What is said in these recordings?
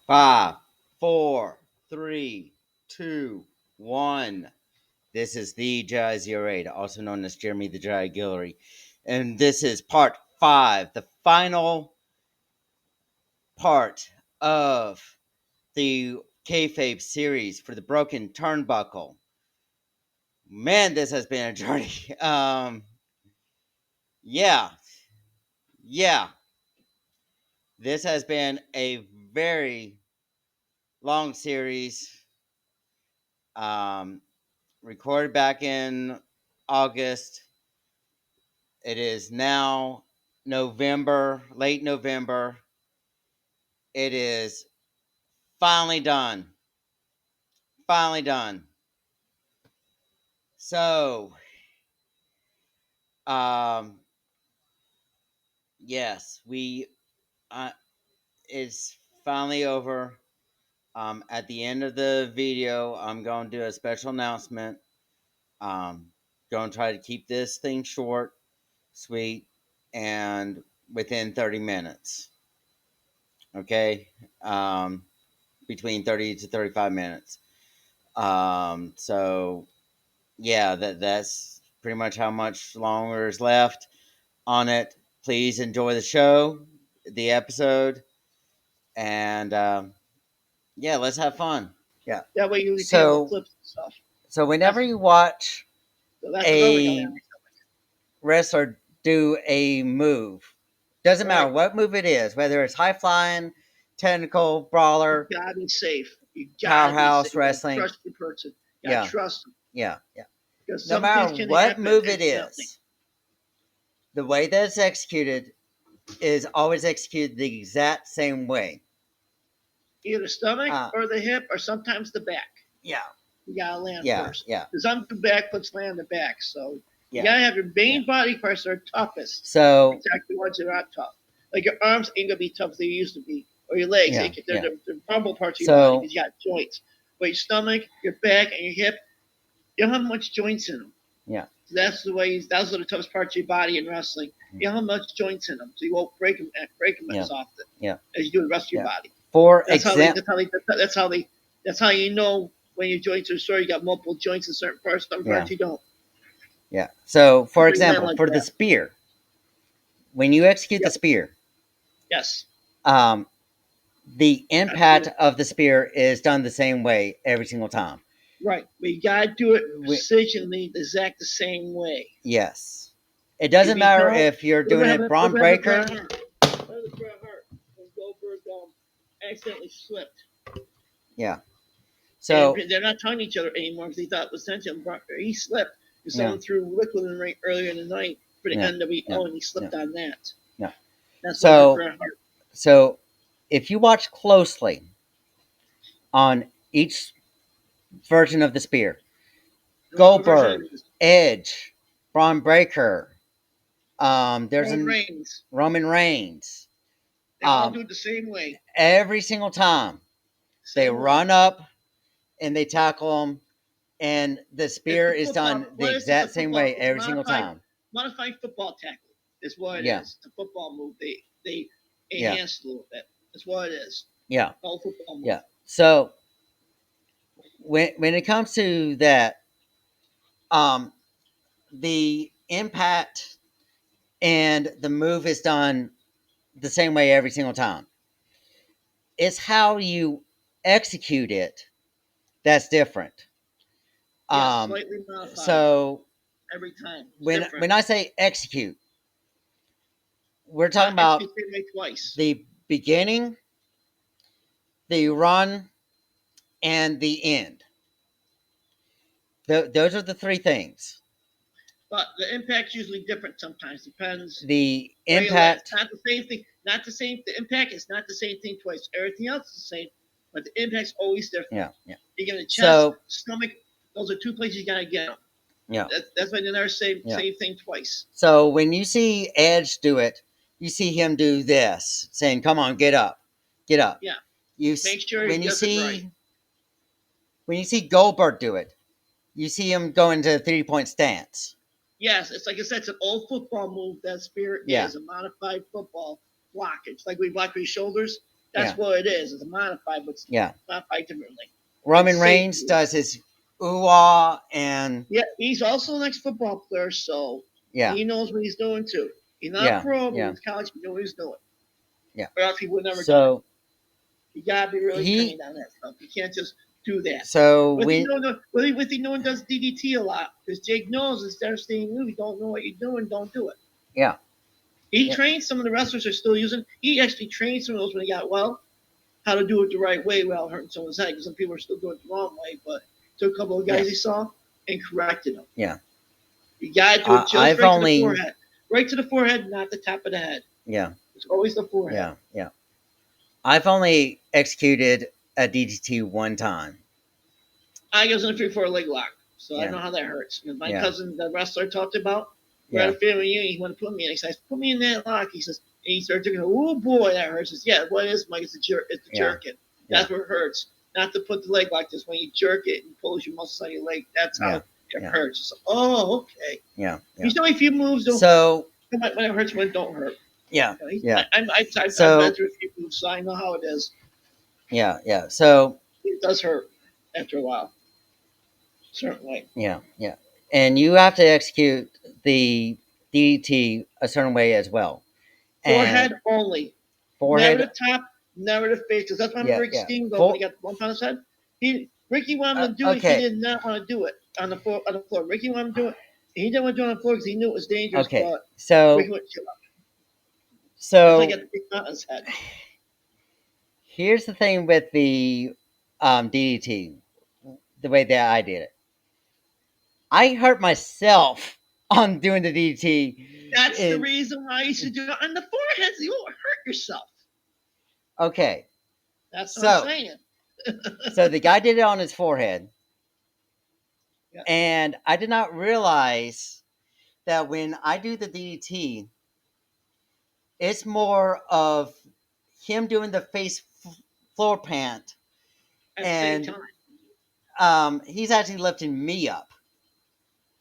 Five, four, three, two, one. This is the Jedi 08, also known as Jeremy the Jedi Guillory. And this is part 5, the final part of the kayfabe series for the Broken Turnbuckle. Man, this has been a journey. Yeah, yeah. This has been a very long series. Um, Recorded back in August. It is now November, late November. It is finally done. Finally done. So, um, yes, uh, it's finally over. At the end of the video, I'm going to do a special announcement. Going to try to keep this thing short, sweet, and within 30 minutes. Okay? Between 30 to 35 minutes. So yeah, that's pretty much how much longer is left on it. Please enjoy the show, the episode, and yeah, let's have fun. Yeah. That way you can have So flips and stuff. so whenever you watch So that's another thing. a wrestler do a move, doesn't matter Right. what move it is, whether it's high flying, technical, brawler, You gotta be safe. You gotta be safe. powerhouse You gotta wrestling. trust the person. You gotta Yeah, trust them. yeah, yeah. Because No some things matter can what happen move it accidentally. is, the way that it's executed is always executed the exact same way. Either the stomach Uh, or the hip or sometimes the back. yeah, You gotta land yeah, first. yeah, Because some back puts land the back. So you yeah, gotta have your main yeah. body parts that are toughest. So, Protect the ones that are not tough. Like your arms ain't gonna be tough as they used to be. Or your legs. yeah, They're yeah. the rumble parts of your body So, because you got joints. But your stomach, your back, and your hip, you don't have much joints in them. yeah, That's the way. Those are the toughest parts of your body in wrestling. You don't have much joints in them, so you won't break them yeah, as often yeah, as you do the rest of your yeah. body. For That's how they. example, That's how they. That's how they. That's how you know when your joints are sore. You got multiple joints in certain parts. Some yeah, parts you don't. yeah. So, for Big man example, like for the that. spear, when you execute the Yep. spear, Yes. um, the Got to do impact it. of the spear is done the same way every single time. Right. But you gotta do it We, precisionally, the exact the same way. yes. It If doesn't you matter don't, if you're what doing it happened? What Braun happened to Breaker. Bret Hart? What happened to Bret Hart when Goldberg accidentally slipped? Yeah. And So, they're not talking to each other anymore because he thought it was tension. He slipped because yeah, someone threw liquid in the ring earlier in the night for the yeah, yeah, NWO, and he yeah, slipped on that. yeah. That's what hurt So, Bret Hart. so if you watch closely on each version of the spear, What version Goldberg, it is? Edge, Braun Breaker, there's Roman a Reigns. Roman Reigns. They all do it the same way. Every single time they Same way. run up and they tackle them, and the It's spear a is football. done the What is it's a exact same way football? It's a every single time. modified football tackle. Is what it Yeah, is. It's a football move. They yeah, enhanced a little bit. That's what it is. yeah, All football move. yeah. So when it comes to that, um, the impact and the move is done the same way every single time. It's how you execute it that's different. Yes, Um, slightly modified so every time. It's different. when I say execute, we're talking Not about execute the same way twice. the beginning, the run, and the end. Those are the three things. But the impact's usually different sometimes. Depends The where you land. It's impact, not the same thing. Not the same. The impact is not the same thing twice. Everything else is the same, but the impact's always different. yeah, yeah. You get the chest, So stomach. Those are two places you gotta get them. yeah, That's why they never say yeah. same thing twice. So when you see Edge do it, you see him do this, saying, "Come on, get up, get up." Yeah. You Make sure he when you does it right. see Goldberg do it, you see him go into a 3-point stance. Yes, it's like I said, it's an old football move that Spirit Yeah, is a modified football blockage. Like we block with your shoulders. yeah, That's what it is. It's a modified, but it's yeah. modified differently. It's Roman safe. Reigns does his ooh and Yeah, he's also an ex-football player, so yeah, he knows what he's doing too. He's not a yeah, pro, but yeah, he's college. He knows what he's doing, yeah. or else he would never done it. So You gotta be really he, trained on that stuff. You can't just do that. so With you when, know, with you no one does DDT a lot because Jake knows instead of staying new, you don't know what you're doing, don't do it. yeah, He yeah, trained some of the wrestlers are still using. He actually trained some of those when he got well, how to do it the right way without hurting someone's head. Because some people are still doing it the wrong way. But took a couple of yeah, guys he saw and corrected them. yeah. You gotta do it just I've right to the only, forehead, right to the forehead, not the top of the head. yeah, It's always the forehead. yeah, yeah. I've only executed a DDT one time. I was in a 3-4 leg lock, so I Yeah, know how that hurts. And my yeah, cousin, the wrestler I talked about, we're at a yeah, family reunion. He wanted to put me in. He says, "Put me in that lock." He says, and he started thinking, "Oh boy, that hurts." He says, "Yeah, what is Mike? It's the jerk. It's the yeah, jerking. yeah, That's what hurts. Not to put the leg like this. When you jerk it and pulls your muscles on your leg, that's how yeah, it yeah, hurts." So, oh, okay. yeah, yeah. He's only a few moves. Don't So when it hurts, when it don't hurt. yeah, yeah. I've been So through a few moves, so I know how it is. yeah, yeah. So It does hurt after a while, certainly. yeah, yeah. And you have to execute the DDT a certain way as well. And Forehead only. Never forehead, the top, never the face. Because that's why I remember yeah, Rick yeah. Steamboat when For he got one pound of his head. Ricky wanted him to do it. He okay, did not want to do it on the floor. On the floor. Ricky wanted him to do it. He didn't want to do it on the floor because he knew it was dangerous. okay. But Ricky So went chill out. That's why he so got the big knot on his head. here's the thing with the DDT, the way that I did it. I hurt myself on doing the DDT. That's the In reason why you should do it on the forehead. So you won't hurt yourself. okay, That's what I'm so saying. so the guy did it on his forehead, Yeah, and I did not realize that when I do the DDT, it's more of him doing the face floor pant, at the same and time. he's actually lifting me up.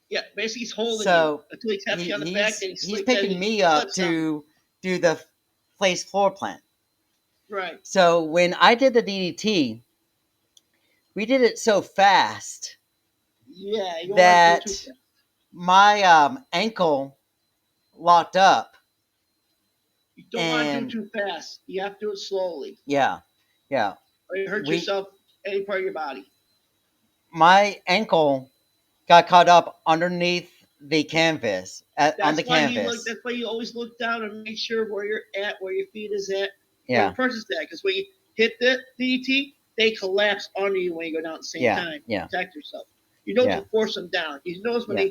Yeah, basically he's holding you So until he taps you on the back. Then he's then picking he me up flips on you. to do the face floor plant. Right. So when I did the DDT, we did it so fast Yeah, you don't want to do it too that fast. my ankle locked up, You don't want to do it and too fast. You have to do it slowly, yeah, yeah, or you hurt we yourself any part of your body. my ankle got caught up underneath the canvas on the canvas. That's why you always look down and make sure where you're at, where your feet is at, where the Yeah, person's at. Because when you hit the DT, they collapse under you when you go down at the same yeah, time. yeah, Protect yourself. You know yeah, to force them down. He knows when yeah,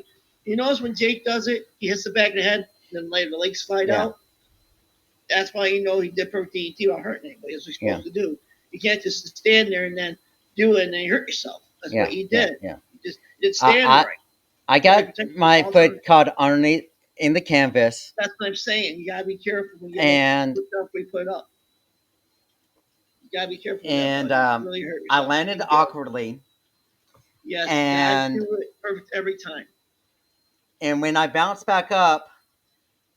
Jake does it, he hits the back of the head, then let the legs slide yeah, out. That's why you know he did perfect DT without hurting anybody. That's what he's yeah, supposed to do. You can't just stand there and then do it and then you hurt yourself. That's what yeah, he yeah, did. yeah. He just did stand I right. I That's why he got protects himself my all the time. foot caught underneath in the canvas, That's what I'm saying. You gotta be careful when you get and put up. We put up. You gotta be careful with that, and buddy. You really hurt I yourself. landed Be careful. awkwardly, Yes, you gotta and do it perfect every time. when I bounced back up,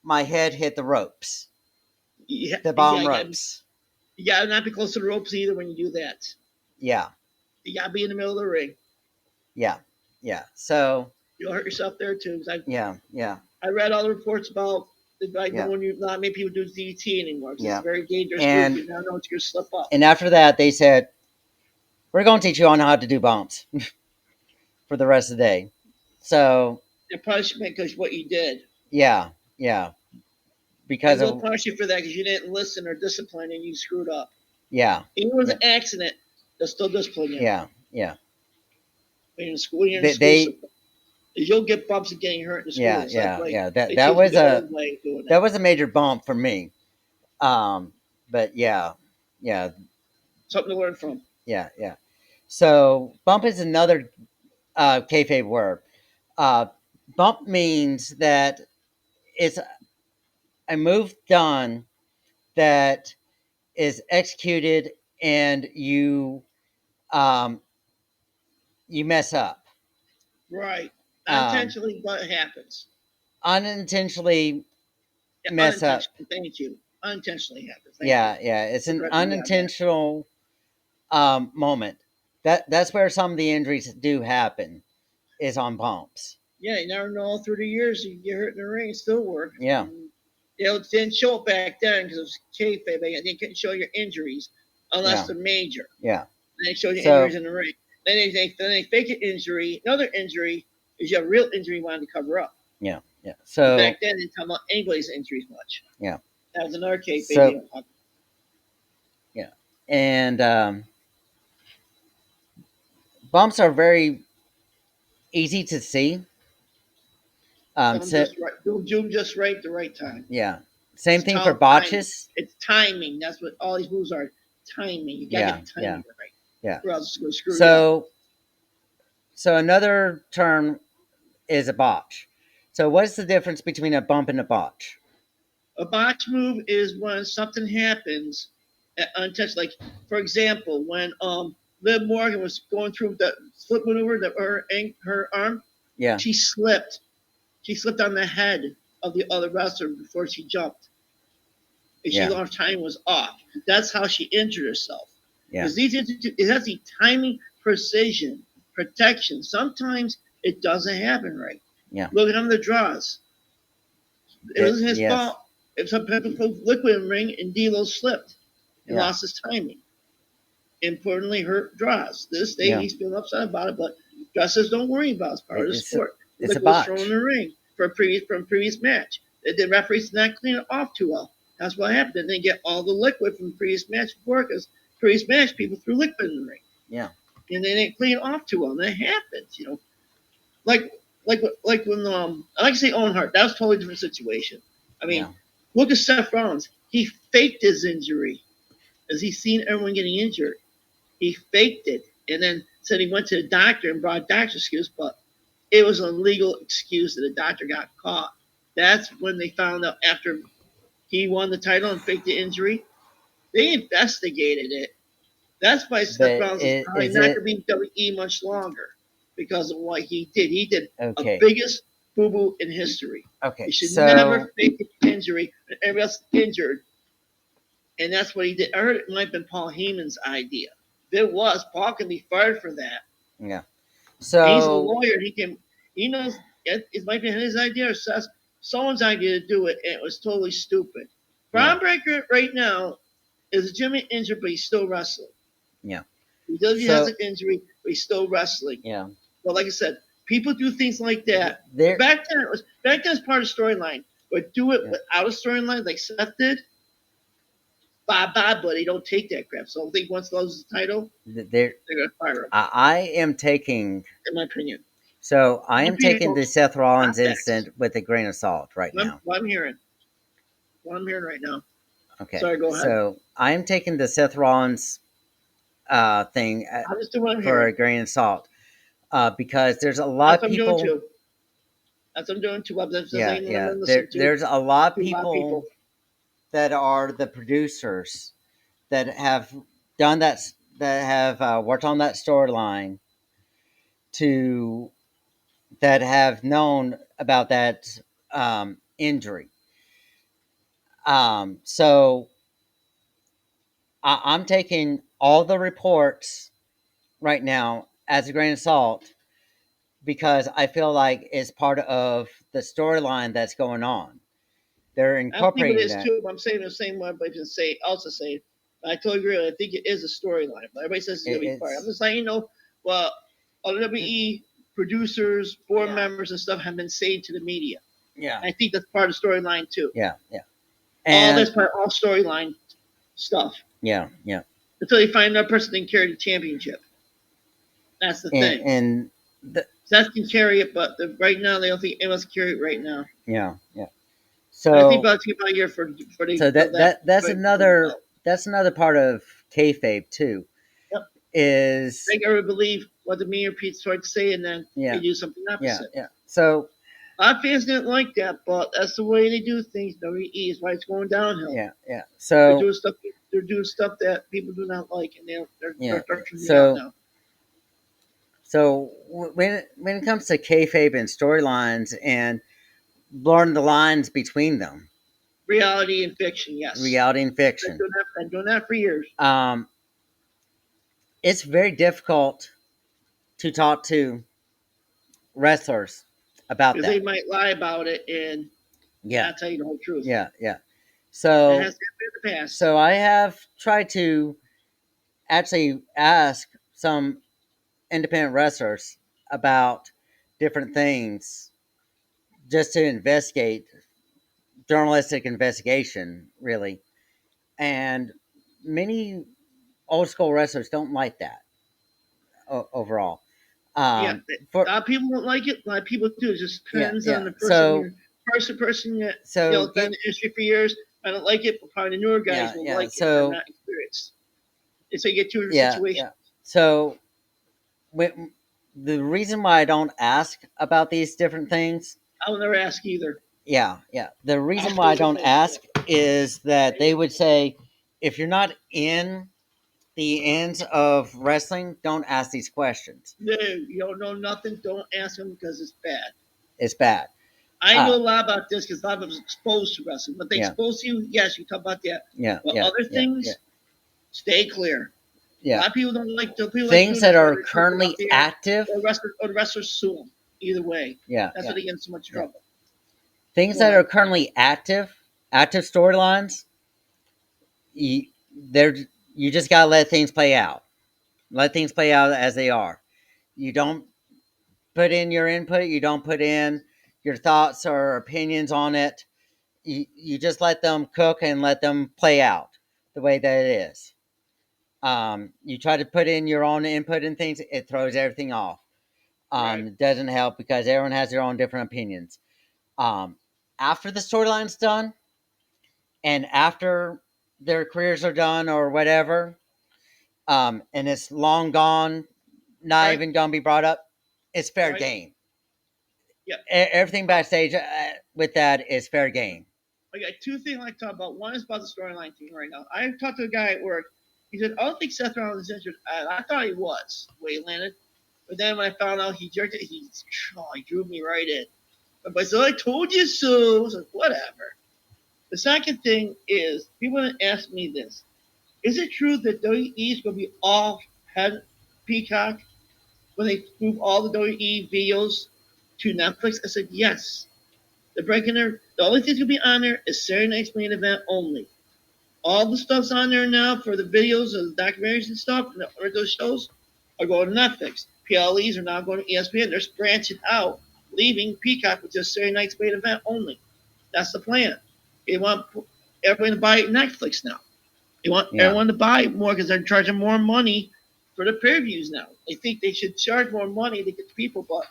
my head hit the ropes, Yeah, the yeah. bottom ropes. You gotta not be close to the ropes either when you do that. Yeah, You gotta be in the middle of the ring. yeah, yeah. So You'll hurt yourself there too. Because yeah, yeah, I read all the reports about like no yeah, one, not many people do DT anymore because it's a yeah. very dangerous move. And You never know what you're gonna slip up. after that, they said we're going to teach you on how to do bumps for the rest of the day. So The punishment because what you did. yeah, yeah, because And they'll of punish you for that because you didn't listen or discipline and you screwed up. yeah, Even if it was yeah, an accident, they'll still discipline you yeah, yeah. when you're in school. When you're in school, They system. You'll get bumps of getting hurt in the yeah, schools. That's yeah, why yeah. they That choose a was better a way of doing that that. was a major bump for me. But yeah, yeah, Something to learn from. yeah, yeah. So bump is another kayfabe word. Uh, Bump means that it's a move done that is executed and um, you mess up, Right. Not um, intentionally, but it happens. unintentionally Yeah, mess up. unintentionally. Thank you. Unintentionally happens. Thank you. Yeah, yeah. It's For an correcting me on that. unintentional moment. That's where some of the injuries do happen is on bumps. Yeah, you never know. Through the years, you get hurt in the ring, it still work. Yeah, And they didn't show it back then because it was kayfabe. They couldn't show your injuries unless yeah, they're major. yeah. And they showed you So injuries in the ring. Then they fake an injury. Another injury is you have a real injury you wanted to cover up. yeah, yeah. But So back then, they didn't talk about anybody's injuries much. yeah, That was another kayfabe so deal. yeah, and bumps are very easy to see. So Just right. Do them just right at the right time. yeah, same It's thing for called timing. botches. It's timing. That's what all these moves are. Timing. You gotta Yeah, get the yeah, timing right, yeah. or else it's gonna screw you up. So another term is a botch. So what's the difference between a bump and a botch? A botch move is when something happens untouched. Like for example, when Liv Morgan was going through the flip maneuver, her arm, Yeah, she slipped. She slipped on the head of the other wrestler before she jumped, and she yeah, lost time was off. That's how she injured herself. yeah, Because it has the timing, precision, protection. Sometimes it doesn't happen right. yeah. Look at him the draws. It It wasn't his yes, fault. If some people put liquid in the ring and D'Lo slipped and yeah, lost his timing. Importantly, hurt draws. To this day, yeah. he's feeling upset about it, but Josh says, "Don't worry about it. It's part of the It's sport." The it's a liquid was thrown in botch. the ring from a previous match. The referees did not clean it off too well. That's what happened. They didn't get all the liquid from the previous match before because previous match people threw liquid in the ring Yeah, and they didn't clean it off too well. And that happens. Like like when I like to say Owen Hart. That was a totally different situation. I yeah, mean, look at Seth Rollins. He faked his injury as he's seen everyone getting injured. He faked it and then said he went to the doctor and brought a doctor's excuse, but it was a legal excuse that the doctor got caught. That's when they found out after he won the title and faked the injury. They investigated it. That's why Seth but Rollins is probably is not going to it be in WWE much longer because of what he did. He did a okay? biggest boo boo in history. Okay, You should never so fake an injury when everybody else is injured, and that's what he did. I heard it might have been Paul Heyman's idea. If it was, Paul can be fired for that. yeah, And he's a so lawyer. He knows it might be his idea or someone's idea to do it, and it was totally stupid. yeah, Braun Breaker right now is legitimately injured, but he's still wrestling. yeah, He has so an injury, but he's still wrestling. yeah, But like I said, people do things like that. there, Back then it was part of the storyline, but do it yeah, without a storyline like Seth did. Bye bye, buddy. Don't take that crap. So I think once he loses the title, there. they're gonna fire him. I am taking In my opinion, I my am opinion taking the goes Seth Rollins context. incident with a grain of salt right What now. I'm hearing. What I'm hearing right now. Okay, Sorry, go ahead. so I am taking the Seth Rollins thing I'll just do what I'm for hearing. a grain of salt because there's a lot That's of what I'm doing people. too. That's what I'm doing too. That's Yeah, anyone I'm yeah. gonna listen There's a lot of to a lot of people people. that are the producers that have done that, that have worked on that storyline to that have known about that injury. So I'm taking all the reports right now as a grain of salt because I feel like it's part of the storyline that's going on. They're I believe it incorporating is that. too. But I'm saying the same way I can say also say. I totally agree. I think it is a storyline. But everybody says it's gonna be fired. I'm It's just letting you know. Well, all the WWE producers, board yeah, members, and stuff have been saying to the media. yeah, And I think that's part of the storyline too. yeah, yeah, All and that's part of all storyline stuff yeah, yeah, until they find that person that can carry the championship. That's the thing. and the, Seth can carry it, but right now they don't think anyone can carry it right now. yeah, yeah. I think So about a year so for that for the belt. that's another part of kayfabe too. Yep. Is Make everyone believe what the media Pete's trying to say, and then they yeah, do something yeah, opposite. yeah. So A lot of fans didn't like that, but that's the way they do things. WWE is why it's going downhill. yeah, yeah. They're So doing stuff. They're doing stuff that people do not like, and yeah, they're turning me out so now. when it comes to kayfabe and storylines and blurring the lines between them, Reality and fiction, yes. reality and fiction. Been doing that for years. Um, it's very difficult to talk to wrestlers about Because they that. might lie about it and Yeah, not tell you the whole truth. yeah, yeah. It So, has happened in the past. so I have tried to actually ask some independent wrestlers about different things just to investigate, journalistic investigation, really. And many old school wrestlers don't like that overall. Yeah, a For lot of people don't like it. A lot of people do. It just Yeah, depends on yeah. the person. So You're person that so been get in the industry for years. I don't like it, but probably the newer guys yeah, will yeah. like it. They're So not experienced. It's like you get two different yeah, yeah. situations. So when, the reason why I don't ask about these different things, I will never ask either. yeah, yeah. The reason Ask why I is a don't bullshit. ask is that they would say if you're not in the ends of wrestling, don't ask these questions. No, you don't know nothing. Don't ask them because it's bad. It's bad. I know Uh, a lot about this because a lot of them exposed to wrestling. But they yeah, expose you, yes, you talk about that. yeah, But yeah, other yeah, yeah, things, stay clear. A yeah. lot of people don't like. The people like Things doing that this where are they're talking about currently the air, active, or the wrestlers sue them. Either way, yeah, that's yeah, why they get in so much yeah. trouble. Things Go that are ahead. currently active, active storylines, you, they're you just gotta let things play out. Let things play out as they are. You don't put in your input. You don't put in your thoughts or opinions on it. You just let them cook and let them play out the way that it is. You try to put in your own input and things, it throws everything off. Right. It doesn't help because everyone has their own different opinions. Um, After the storyline's done and after their careers are done or whatever, and it's long gone, not Right. even gonna be brought up, it's fair Right. game. Yep. Everything backstage with that is fair game. I got two things I like to talk about. One is about the storyline thing right now. I talked to a guy at work. He said, "I don't think Seth Rollins is injured." I thought he was the way he landed, but then when I found out he jerked it, he drew me right in. But I said, "I told you so." I was like, "Whatever." The second thing is people ask me this: is it true that WWE is going to be off head Peacock when they move all the WWE videos to Netflix? I said yes. They're breaking their. The only thing that's going to be on there is Saturday Night's Main Event only. All the stuff's on there now for the videos and the documentaries and stuff, or those shows are going to Netflix. PLEs are now going to ESPN. They're branching out, leaving Peacock with just Saturday Night's Main Event only. That's the plan. They want everyone to buy Netflix now. They want Yeah, everyone to buy more because they're charging more money for the pay-per-views now. They think they should charge more money to get the people, but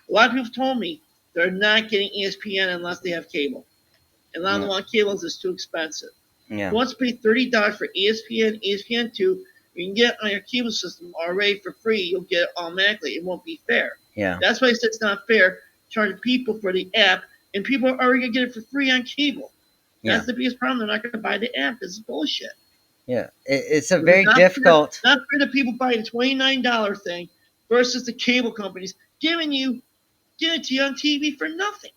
a lot of people told me they're not getting ESPN unless they have cable. And a lot of yeah, them want cables is too expensive. yeah, Who wants to pay $30 for ESPN, ESPN2? You can get it on your cable system already for free. You'll get it automatically. It won't be fair. yeah, That's why I said it's not fair charging people for the app, and people are already going to get it for free on cable. yeah, That's the biggest problem. They're not going to buy the app. This is bullshit. yeah. It's a It's very difficult. not fair to people buying a $29 thing versus the cable companies giving it to you on TV for nothing.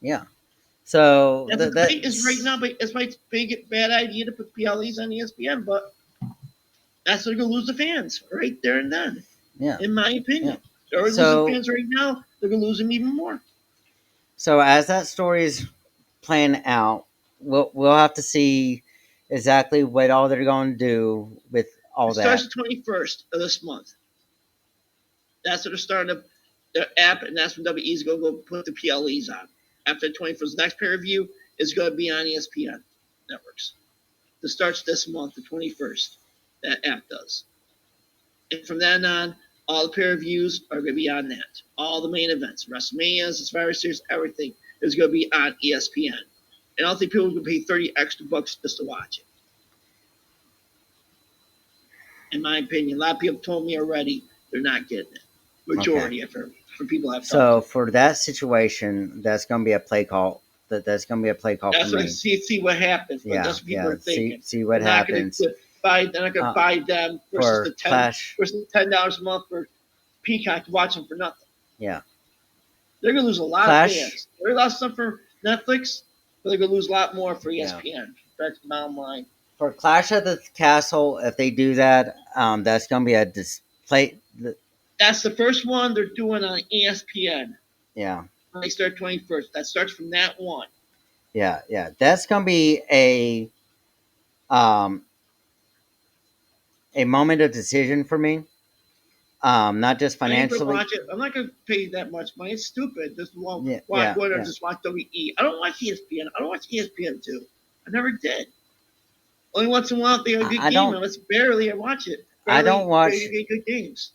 Yeah. So That's right. Is right that's now, but it's my big bad idea to put PLEs on ESPN, but that's they're gonna lose the fans right there and then, yeah, in my yeah. opinion. They're already losing So fans right now. They're gonna lose them even more. so as that story is playing out, we'll have to see exactly what all they're going to do with all It starts that. the 21st of this month. That's when they're starting their app, and that's when WWE's gonna go put the PLEs on. After the 21st, the next pay per view is gonna be on ESPN networks. It starts this month, the 21st. That app does. And from then on, all the pay-per-views are going to be on that. All the main events, WrestleManias, the Survivor Series, everything is going to be on ESPN. And I don't think people are going to pay 30 extra bucks just to watch it. In my opinion, a lot of people told me already they're not getting it. Okay. Majority of her, for people I've talked So to. for that situation, that's going to be a play call. That's going to be a play call for That's what I me. see what happens, but Yeah, that's what people yeah. are thinking. See what They're not going happens to buy. They're not going to uh, buy them for Clash. versus the $10 a month for Peacock to watch them for nothing. Yeah, They're going to lose a lot of Clash. fans. They lost some for Netflix. But they're gonna lose a lot more for Yeah. ESPN. That's the bottom line. For Clash of the Castle, if they do that, that's going to be a display. That's the first one they're doing on ESPN. Yeah, When they start 21st. That starts from that one. yeah, yeah. That's going to be um, a moment of decision for me. Not just I ain't gonna financially. watch it. I'm not gonna pay that much money. It's stupid. Just Yeah, watch yeah, go there and yeah. just watch WE. I don't watch ESPN. I don't watch ESPN two. I never did. Only once in a while if they have a good I game, don't. and it's barely I watch it. I don't Barely watch. you get good games.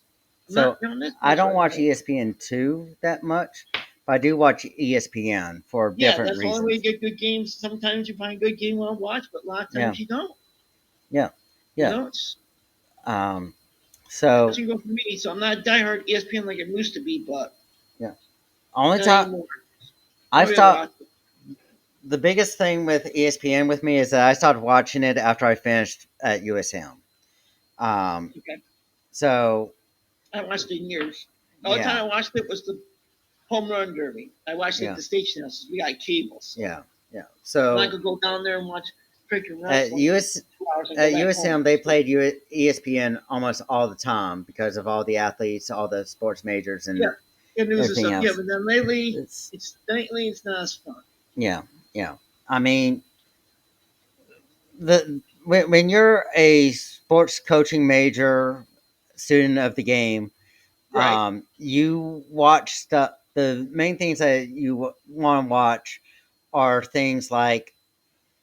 I'm not So doing this I much don't right watch now. ESPN two that much, but I do watch ESPN for Yeah, different that's the only way you reasons. get good games. Sometimes you find a good game well watch, but a lot of Yeah, times you don't. yeah, You yeah. know, it's Um, so that's gonna go for me. So I'm not a diehard ESPN like I used to be, but yeah. Only not time anymore. I Maybe I stopped. watch it. The biggest thing with ESPN with me is that I started watching it after I finished at USM. Um, Okay. so I haven't watched it in years. The only time yeah, I watched it was the home run derby. I watched it at yeah, the station house. We got cable, so yeah, yeah. I'm not So gonna go down there and watch freaking at wrestling for US 2 hours and go at back home. USM they played ESPN almost all the time because of all the athletes, all the sports majors, Yeah, and yeah, news and everything stuff. Yeah, else. but then lately, It's it's not as fun. yeah, yeah. I mean, the when you're a sports coaching major student of the game, Right. you watch stuff. The main things that you want to watch are things like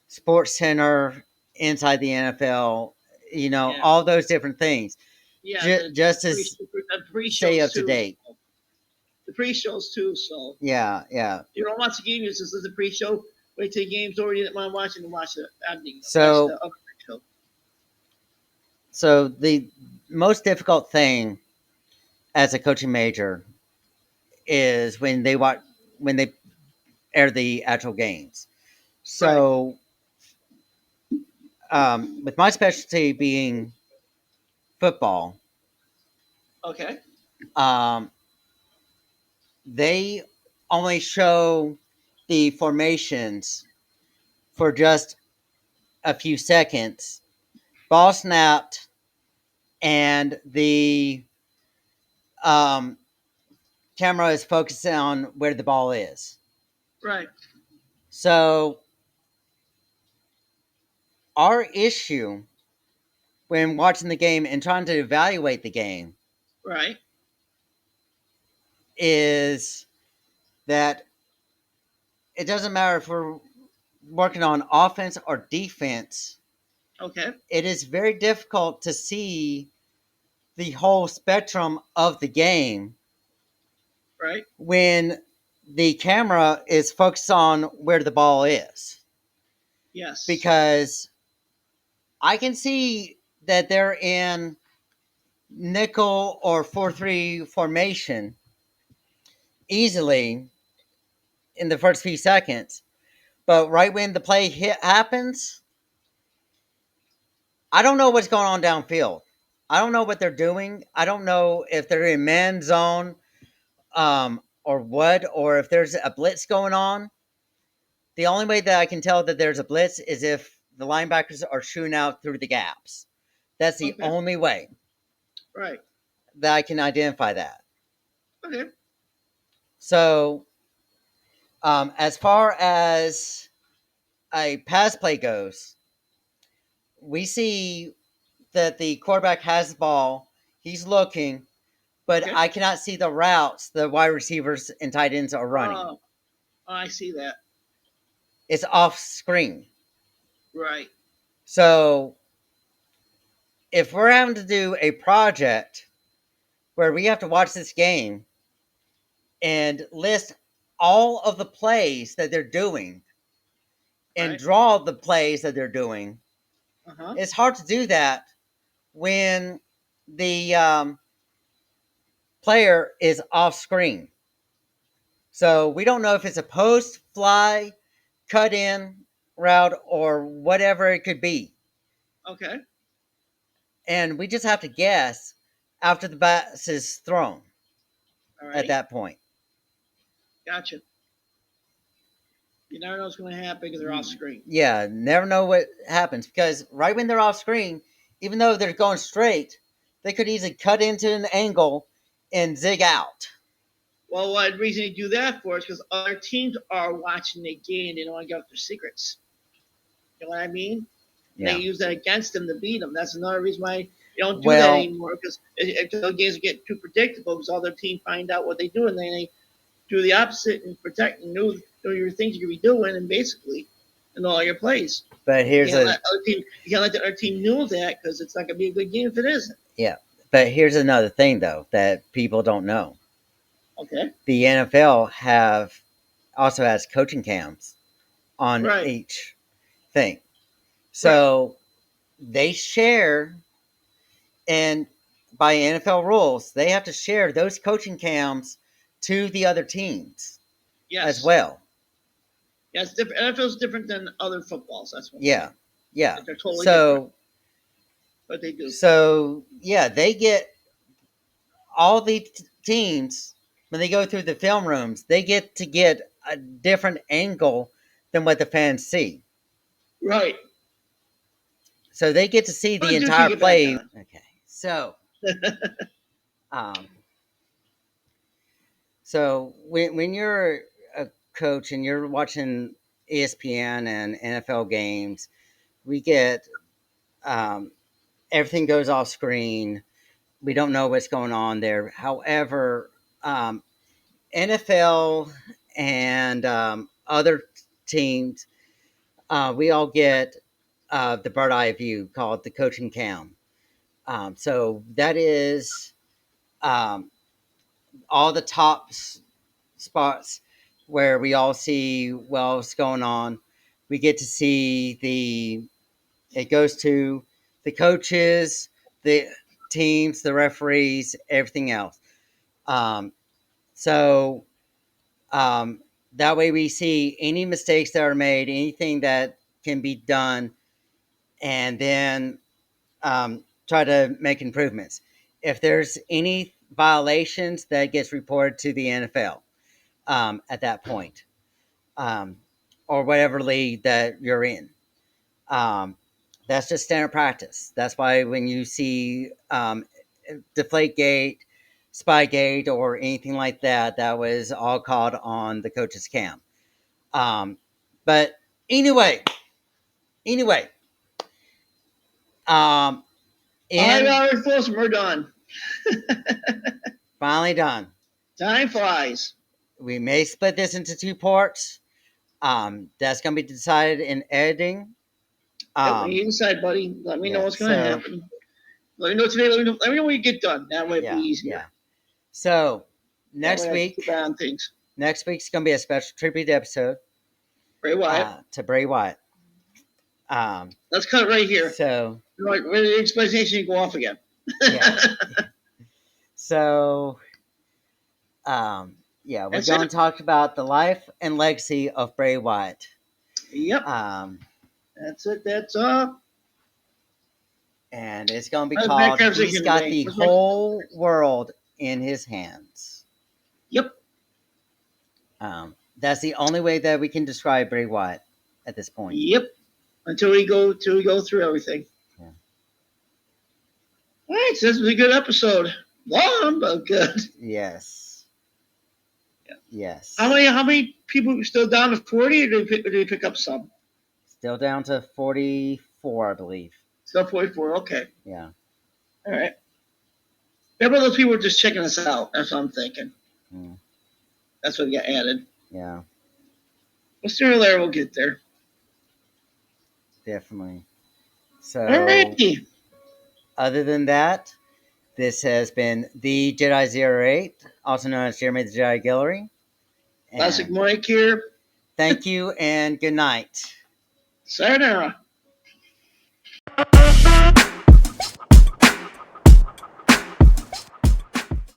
Sports Center, Inside the NFL, Yeah. all those different things, Yeah. just as The pre stay shows up to too. date. The pre shows too. So Yeah, yeah. you don't watch the game. You just listen to the pre show. Wait till the game's over. You didn't mind watching and watch the ending. Watch the So, other pre show. so the most difficult thing as a coaching major is when they air the actual games. Right. So, with my specialty being football, Okay. um, they only show the formations for just a few seconds. Ball snapped, and the um, camera is focused on where the ball is. Right. So, our issue when watching the game and trying to evaluate the game Right. is that it doesn't matter if we're working on offense or defense, Okay. it is very difficult to see the whole spectrum of the game Right. when the camera is focused on where the ball is. Yes. Because I can see that they're in nickel or 4-3 formation easily in the first few seconds. But right when the play happens, I don't know what's going on downfield. I don't know what they're doing. I don't know if they're in man zone or what, or if there's a blitz going on. The only way that I can tell that there's a blitz is if the linebackers are shooting out through the gaps. That's the Okay. only way Right. that I can identify that. Okay. So, as far as a pass play goes, we see that the quarterback has the ball. He's looking, but Okay. I cannot see the routes the wide receivers and tight ends are running. Oh, I see that. It's off screen. Right. So if we're having to do a project where we have to watch this game and list all of the plays that they're doing and Right. draw the plays that they're doing, Uh huh. it's hard to do that when the player is off screen. So we don't know if it's a post, fly, cut in route, or whatever it could be. Okay. And we just have to guess after the pass is thrown All at right. that point. Gotcha. You never know what's going to happen because they're off screen. Yeah, never know what happens because right when they're off screen, even though they're going straight, they could easily cut into an angle and zig out. Well, what reason they do that for is because other teams are watching the game. They don't want to give up their secrets. You know what I mean? And they Yeah. use that against them to beat them. That's another reason why they don't do that Well, anymore because the games get too predictable because other teams find out what they do and then they do the opposite and protect and know your things you could be doing and basically in all your plays. but You here's can't a let other team. You can't let the other team know that because it's not going to be a good game if it isn't. yeah, but here's another thing though that people don't know. Okay. The NFL have also has coaching cams on Right. each thing. Right. So they share, and by NFL rules, they have to share those coaching cams to the other teams as Yes. well. Yeah, it's different. NFL's different than other footballs. That's what I'm Yeah, saying. yeah. Like they're totally different, So, but they do. yeah, they get all the teams when they go through the film rooms. They get a different angle than what the fans see. Right. So they get to see the But do entire kick it back play. on. Okay, um, so when you're a coach and you're watching ESPN and NFL games, we get um, everything goes off screen. We don't know what's going on there. However, NFL and other teams, we all get the bird eye view called the coaching cam. So that is um, all the top spots where we all see well what's going on. We get to see it goes to the coaches, the teams, the referees, everything else. Um, so um, that way we see any mistakes that are made, anything that can be done, and then try to make improvements. If there's any violations, that gets reported to the NFL at that point, um, or whatever league that you're in. Um, that's just standard practice. That's why when you see Deflategate, Spygate, or anything like that, that was all called on the coach's cam. Um, but anyway, anyway, um, All right, in Robert Folsom, we're done. finally done. Time flies. We may split this into two parts. That's going to be decided in editing. Yep, when Um, you decide, buddy, let me know yeah. what's going to So happen. Let me know today. Let me know when you get done. That way it'll be yeah, easier. yeah. So That way next I can week, keep an eye on things. next week's going to be a special tribute episode Bray Wyatt. to Bray Wyatt. Um, Let's cut it right here. so Right, where the explanation you go off again. yeah. So yeah, we're That's going it. to talk about the life and legacy of Bray Wyatt. Yep. Um, That's it. That's all. and it's going to be Let's make called our "He's decision Got today. the Let's make. Whole World in His Hands." Yep. That's the only way that we can describe Bray Wyatt at this point. Yep. Until we go through everything. Yeah. All right. So this was a good episode. Long but good. Yes. Yeah. Yes. How many people still down to 40, or did we pick up some? Still down to 44, I believe. Still 44. Okay. Yeah. All right. Maybe those people were just checking us out. That's what I'm thinking. Mm, That's what got added. yeah. But sooner or later we'll get there. Definitely. All So, righty. other than that, this has been the Jedi Zero Eight, also known as Jeremy the Jedi Guillory. Classic And Mike here. thank you and good night. Sayonara.